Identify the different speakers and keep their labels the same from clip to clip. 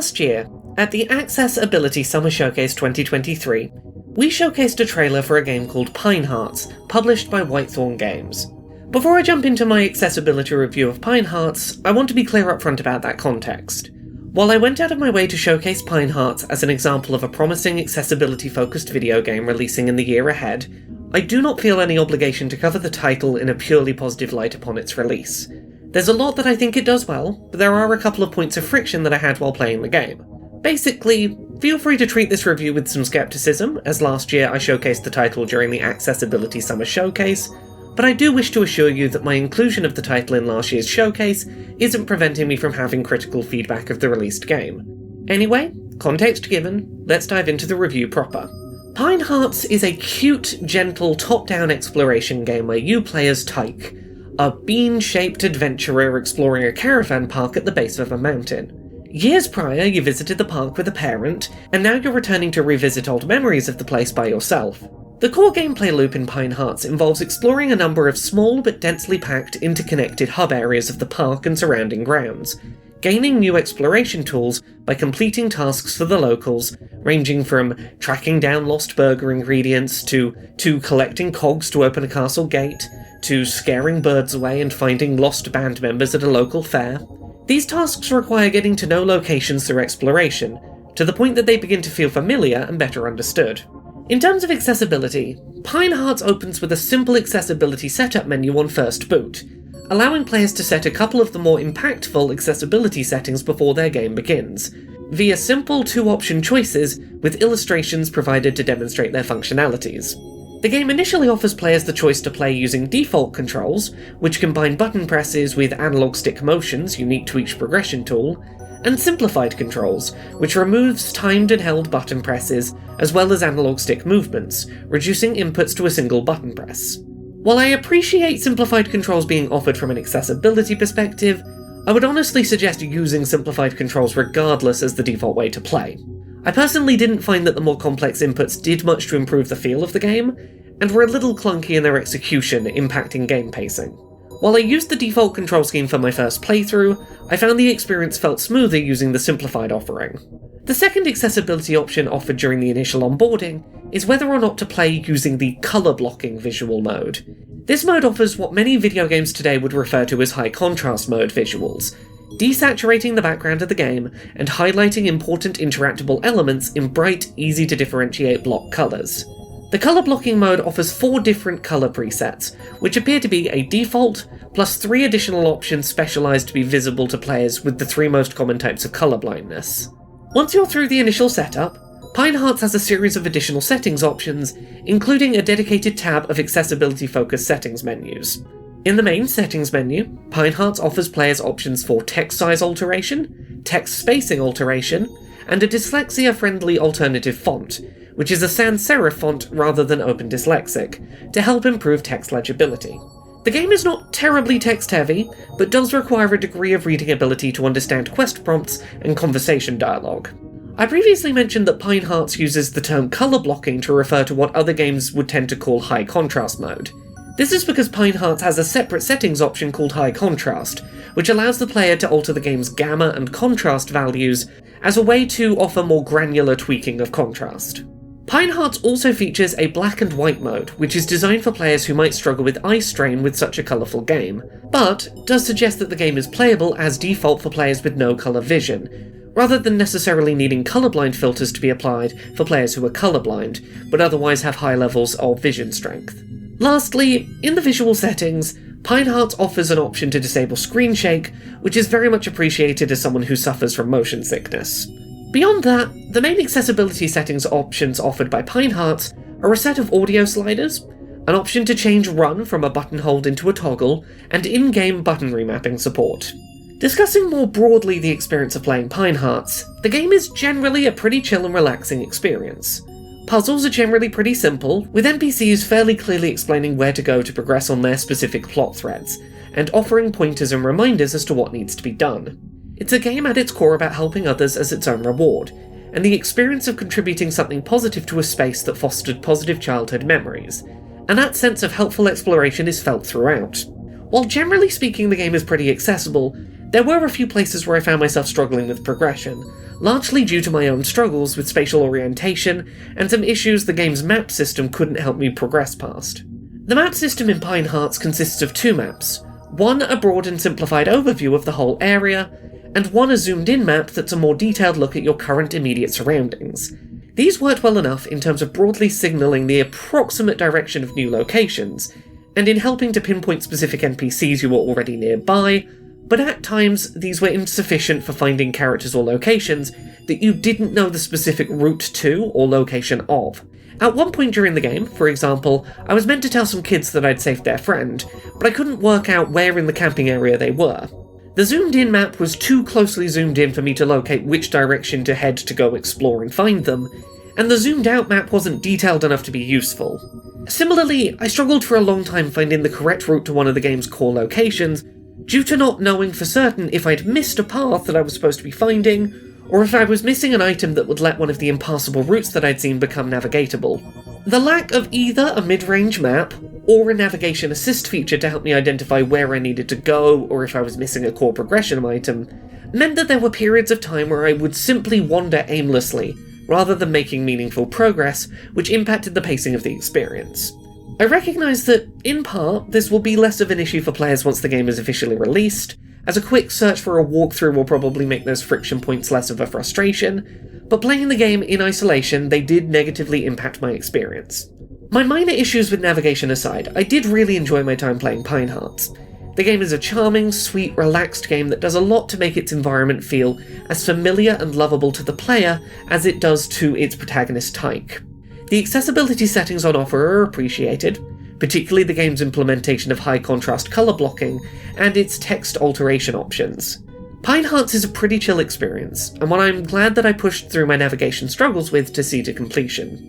Speaker 1: Last year, at the Accessibility Summer Showcase 2023, we showcased a trailer for a game called Pine Hearts, published by Whitethorn Games. Before I jump into my accessibility review of Pine Hearts, I want to be clear up front about that context. While I went out of my way to showcase Pine Hearts as an example of a promising accessibility-focused video game releasing in the year ahead, I do not feel any obligation to cover the title in a purely positive light upon its release. There's a lot that I think it does well, but there are a couple of points of friction that I had while playing the game. Basically, feel free to treat this review with some skepticism, as last year I showcased the title during the Accessibility Summer Showcase, but I do wish to assure you that my inclusion of the title in last year's showcase isn't preventing me from having critical feedback of the released game. Anyway, context given, let's dive into the review proper. Pine Hearts is a cute, gentle, top-down exploration game where you play as Tyke, a bean-shaped adventurer exploring a caravan park at the base of a mountain. Years prior, you visited the park with a parent, and now you're returning to revisit old memories of the place by yourself. The core gameplay loop in Pine Hearts involves exploring a number of small but densely packed, interconnected hub areas of the park and surrounding grounds, gaining new exploration tools by completing tasks for the locals, ranging from tracking down lost burger ingredients, to collecting cogs to open a castle gate, to scaring birds away and finding lost band members at a local fair. These tasks require getting to know locations through exploration, to the point that they begin to feel familiar and better understood. In terms of accessibility, Pine Hearts opens with a simple accessibility setup menu on first boot, allowing players to set a couple of the more impactful accessibility settings before their game begins, via simple two-option choices with illustrations provided to demonstrate their functionalities. The game initially offers players the choice to play using default controls, which combine button presses with analog stick motions unique to each progression tool, and simplified controls, which removes timed and held button presses, as well as analog stick movements, reducing inputs to a single button press. While I appreciate simplified controls being offered from an accessibility perspective, I would honestly suggest using simplified controls regardless as the default way to play. I personally didn't find that the more complex inputs did much to improve the feel of the game, and were a little clunky in their execution, impacting game pacing. While I used the default control scheme for my first playthrough, I found the experience felt smoother using the simplified offering. The second accessibility option offered during the initial onboarding is whether or not to play using the colour blocking visual mode. This mode offers what many video games today would refer to as high contrast mode visuals, desaturating the background of the game and highlighting important interactable elements in bright, easy to differentiate block colours. The colour blocking mode offers 4 different colour presets, which appear to be a default, plus 3 additional options specialised to be visible to players with the 3 most common types of colour blindness. Once you're through the initial setup, Pine Hearts has a series of additional settings options, including a dedicated tab of accessibility-focused settings menus. In the main settings menu, Pine Hearts offers players options for text size alteration, text spacing alteration, and a dyslexia-friendly alternative font, which is a sans serif font rather than Open Dyslexic, to help improve text legibility. The game is not terribly text-heavy, but does require a degree of reading ability to understand quest prompts and conversation dialogue. I previously mentioned that Pine Hearts uses the term colour blocking to refer to what other games would tend to call high contrast mode. This is because Pine Hearts has a separate settings option called High Contrast, which allows the player to alter the game's gamma and contrast values as a way to offer more granular tweaking of contrast. Pine Hearts also features a black and white mode, which is designed for players who might struggle with eye strain with such a colourful game, but does suggest that the game is playable as default for players with no colour vision, rather than necessarily needing colourblind filters to be applied for players who are colourblind, but otherwise have high levels of vision strength. Lastly, in the visual settings, Pine Hearts offers an option to disable screen shake, which is very much appreciated as someone who suffers from motion sickness. Beyond that, the main accessibility settings options offered by Pine Hearts are a set of audio sliders, an option to change run from a button hold into a toggle, and in-game button remapping support. Discussing more broadly the experience of playing Pine Hearts, the game is generally a pretty chill and relaxing experience. Puzzles are generally pretty simple, with NPCs fairly clearly explaining where to go to progress on their specific plot threads, and offering pointers and reminders as to what needs to be done. It's a game at its core about helping others as its own reward, and the experience of contributing something positive to a space that fostered positive childhood memories, and that sense of helpful exploration is felt throughout. While generally speaking the game is pretty accessible, there were a few places where I found myself struggling with progression, largely due to my own struggles with spatial orientation and some issues the game's map system couldn't help me progress past. The map system in Pine Hearts consists of 2 maps, one a broad and simplified overview of the whole area, and one a zoomed-in map that's a more detailed look at your current immediate surroundings. These worked well enough in terms of broadly signalling the approximate direction of new locations, and in helping to pinpoint specific NPCs you were already nearby, but at times these were insufficient for finding characters or locations that you didn't know the specific route to or location of. At one point during the game, for example, I was meant to tell some kids that I'd saved their friend, but I couldn't work out where in the camping area they were. The zoomed-in map was too closely zoomed in for me to locate which direction to head to go explore and find them, and the zoomed-out map wasn't detailed enough to be useful. Similarly, I struggled for a long time finding the correct route to one of the game's core locations, due to not knowing for certain if I'd missed a path that I was supposed to be finding, or if I was missing an item that would let one of the impassable routes that I'd seen become navigatable. The lack of either a mid-range map, or a navigation assist feature to help me identify where I needed to go, or if I was missing a core progression item, meant that there were periods of time where I would simply wander aimlessly, rather than making meaningful progress, which impacted the pacing of the experience. I recognise that, in part, this will be less of an issue for players once the game is officially released, as a quick search for a walkthrough will probably make those friction points less of a frustration, but playing the game in isolation, they did negatively impact my experience. My minor issues with navigation aside, I did really enjoy my time playing Pine Hearts. The game is a charming, sweet, relaxed game that does a lot to make its environment feel as familiar and lovable to the player as it does to its protagonist Tyke. The accessibility settings on offer are appreciated, particularly the game's implementation of high-contrast colour blocking and its text alteration options. Pine Hearts is a pretty chill experience, and one I'm glad that I pushed through my navigation struggles with to see to completion.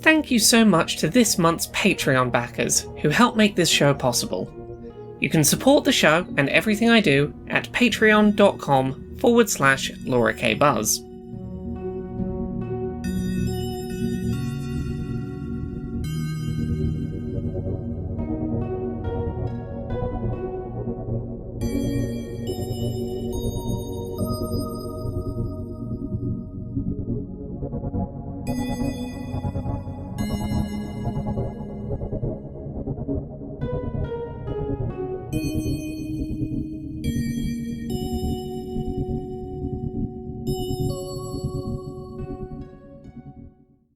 Speaker 1: Thank you so much to this month's Patreon backers who help make this show possible. You can support the show and everything I do at patreon.com/LauraKBuzz.